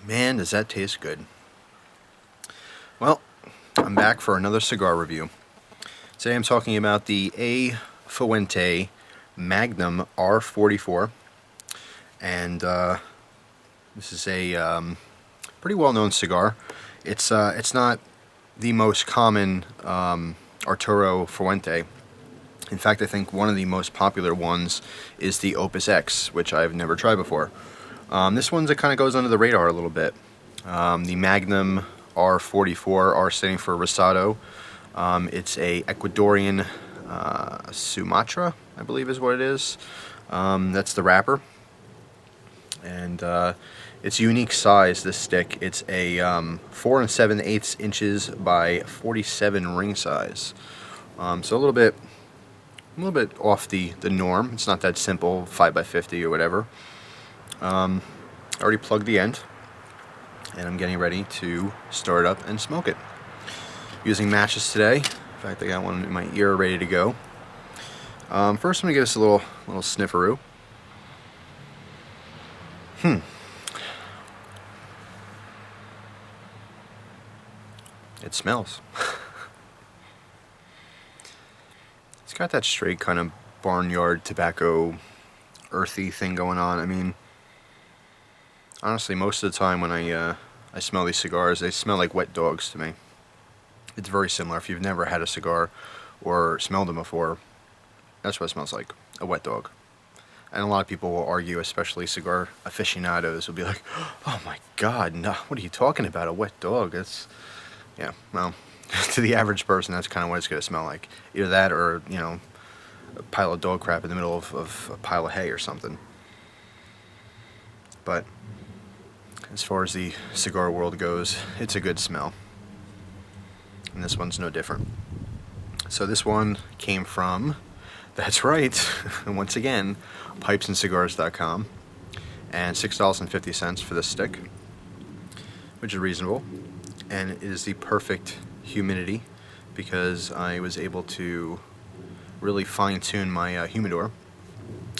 Man, does that taste good. Well, I'm back for another cigar review. Today I'm talking about the A. Fuente Magnum R44, and this is a pretty well-known cigar. It's not the most common Arturo Fuente. In fact, I think one of the most popular ones is the Opus X, which I've never tried before. This one's, it kind of goes under the radar a little bit. The Magnum R44, R standing for Rosado. It's a Ecuadorian Sumatra, I believe is what it is. That's the wrapper. And it's a unique size, this stick. It's a 4 7/8 inches by 47 ring size. So a little bit off the norm. It's not that simple, 5x50 or whatever. I already plugged the end, and I'm getting ready to start up and smoke it. Using matches today. In fact, I got one in my ear ready to go. First, I'm gonna give us a little snifferoo. It smells. It's got that straight kind of barnyard tobacco, earthy thing going on. I mean, honestly, most of the time when I smell these cigars, they smell like wet dogs to me. It's very similar. If you've never had a cigar or smelled them before, that's what it smells like, a wet dog. And a lot of people will argue, especially cigar aficionados, will be like, oh my God, no, what are you talking about, a wet dog? It's, yeah, well, to the average person, that's kind of what it's going to smell like. Either that or, you know, a pile of dog crap in the middle of a pile of hay or something. But as far as the cigar world goes, it's a good smell. And this one's no different. So this one came from, that's right, once again, pipesandcigars.com, and $6.50 for this stick, which is reasonable. And it is the perfect humidity because I was able to really fine-tune my humidor.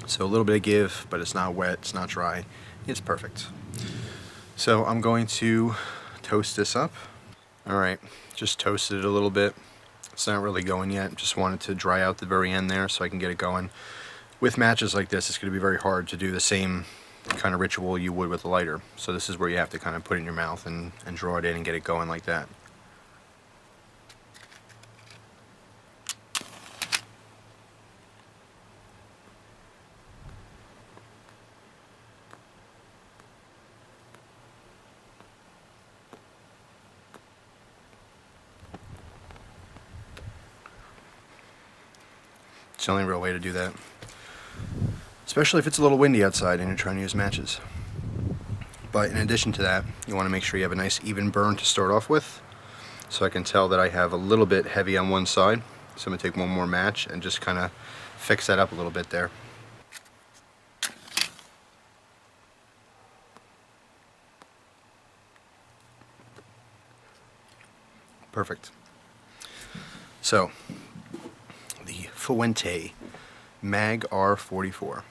So a little bit of give, but it's not wet, it's not dry, it's perfect. So I'm going to toast this up. Alright, just toasted it a little bit. It's not really going yet, just wanted to dry out the very end there so I can get it going. With matches like this, it's going to be very hard to do the same kind of ritual you would with a lighter. So this is where you have to kind of put it in your mouth and draw it in and get it going like that. It's the only real way to do that. Especially if it's a little windy outside and you're trying to use matches. But in addition to that, you want to make sure you have a nice even burn to start off with. So I can tell that I have a little bit heavy on one side. So I'm going to take one more match and just kind of fix that up a little bit there. Perfect. So, the Fuente Mag R44.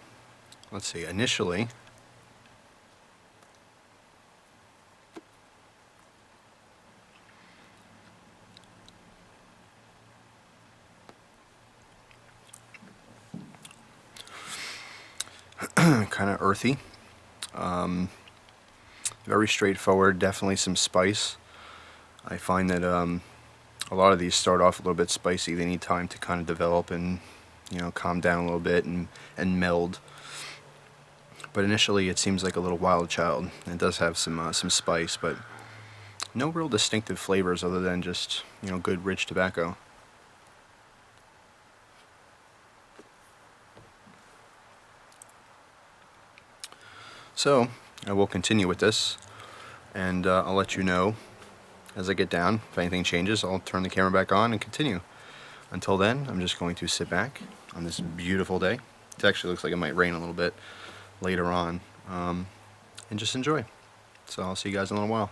Let's see, initially, kind of earthy, very straightforward, definitely some spice. I find that a lot of these start off a little bit spicy. They need time to kind of develop and, you know, calm down a little bit and meld. But initially it seems like a little wild child. It does have some spice, but no real distinctive flavors other than just, you know, good rich tobacco. So I will continue with this, and I'll let you know as I get down. If anything changes, I'll turn the camera back on and continue. Until then, I'm just going to sit back on this beautiful day. It actually looks like it might rain a little bit later on, and just enjoy. So I'll see you guys in a little while.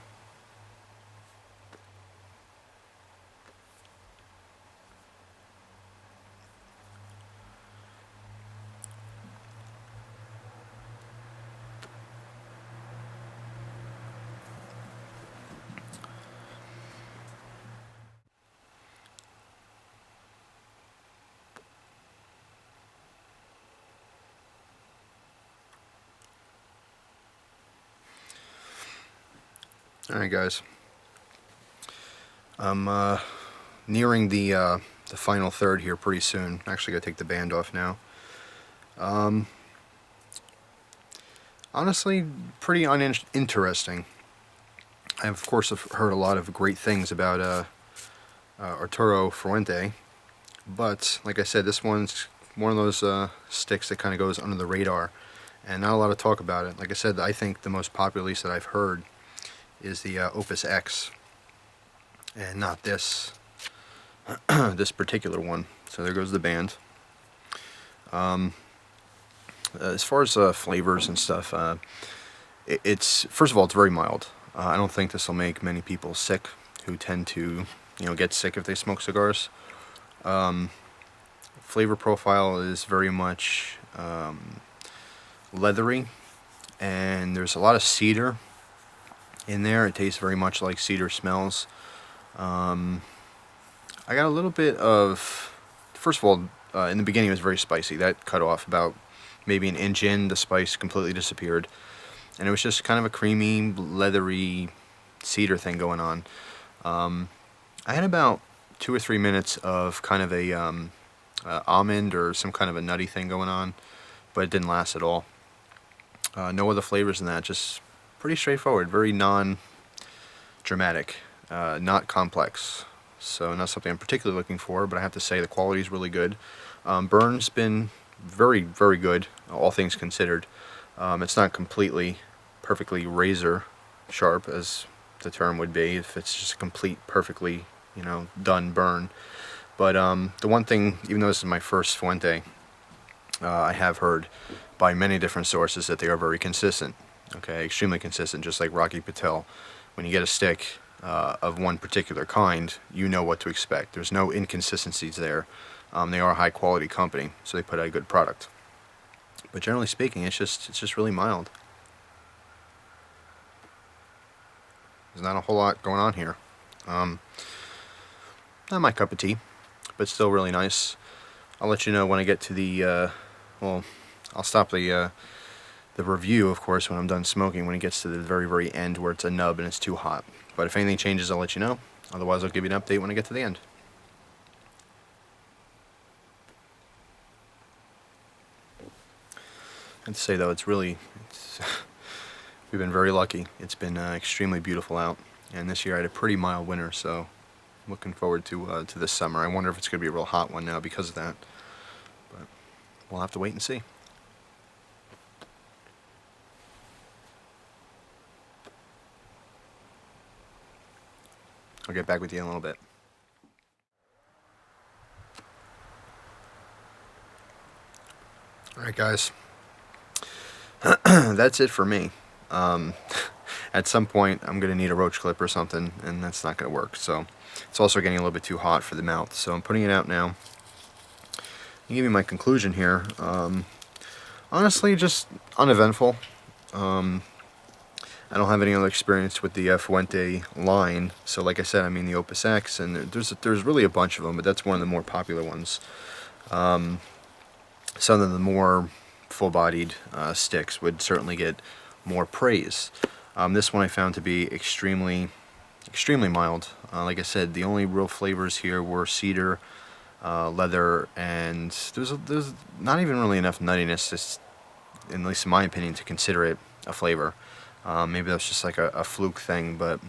Alright guys, I'm nearing the final third here pretty soon. I'm actually going to take the band off now. Honestly, pretty uninteresting. I of course have heard a lot of great things about Arturo Fuente, but like I said, this one's one of those sticks that kind of goes under the radar, and not a lot of talk about it. Like I said, I think the most popular lease that I've heard is the Opus X, and not this this particular one. So there goes the band. As far as flavors and stuff, it's first of all, it's very mild. I don't think this will make many people sick who tend to, get sick if they smoke cigars. Flavor profile is very much leathery, and there's a lot of cedar in there. It tastes very much like cedar smells. I got a little bit of, first of all, in the beginning it was very spicy. That cut off about maybe an inch in, the spice completely disappeared, and it was just kind of a creamy, leathery cedar thing going on. I had about 2 or 3 minutes of kind of a almond or some kind of a nutty thing going on, but it didn't last at all. No other flavors in that, just pretty straightforward, very non-dramatic, not complex. So not something I'm particularly looking for, but I have to say the quality is really good. Burn's been very, very good, all things considered. It's not completely, perfectly razor sharp, as the term would be, if it's just a complete, perfectly, done burn. But the one thing, even though this is my first Fuente, I have heard by many different sources that they are very consistent. Okay, extremely consistent, just like Rocky Patel. When you get a stick of one particular kind, you know what to expect. There's no inconsistencies there. They are a high quality company, so they put out a good product. But generally speaking, it's just really mild. There's not a whole lot going on here. Not my cup of tea, but still really nice. I'll let you know when I get to the well, I'll stop the review, of course, when I'm done smoking, when it gets to the very, very end where it's a nub and it's too hot. But if anything changes, I'll let you know. Otherwise, I'll give you an update when I get to the end. I have to say, though, we've been very lucky. It's been extremely beautiful out, and this year I had a pretty mild winter, so I'm looking forward to this summer. I wonder if it's going to be a real hot one now because of that, but we'll have to wait and see. I'll get back with you in a little bit. Alright guys, that's it for me. At some point I'm going to need a roach clip or something, and that's not going to work. So it's also getting a little bit too hot for the mouth, so I'm putting it out now. I'll give you my conclusion here. Honestly, just uneventful. I don't have any other experience with the Fuente line, so like I said, I mean the Opus X, and there's really a bunch of them, but that's one of the more popular ones. Some of the more full-bodied sticks would certainly get more praise. This one I found to be extremely mild. Like I said, the only real flavors here were cedar, leather, and there's not even really enough nuttiness, at least in my opinion, to consider it a flavor. Maybe that's just like a fluke thing, but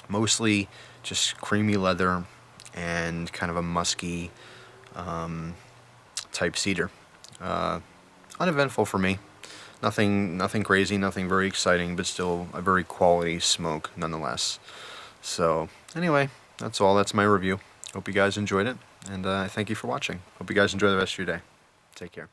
mostly just creamy leather and kind of a musky type cedar. Uneventful for me. Nothing crazy, nothing very exciting, but still a very quality smoke nonetheless. So anyway, that's all. That's my review. Hope you guys enjoyed it, and thank you for watching. Hope you guys enjoy the rest of your day. Take care.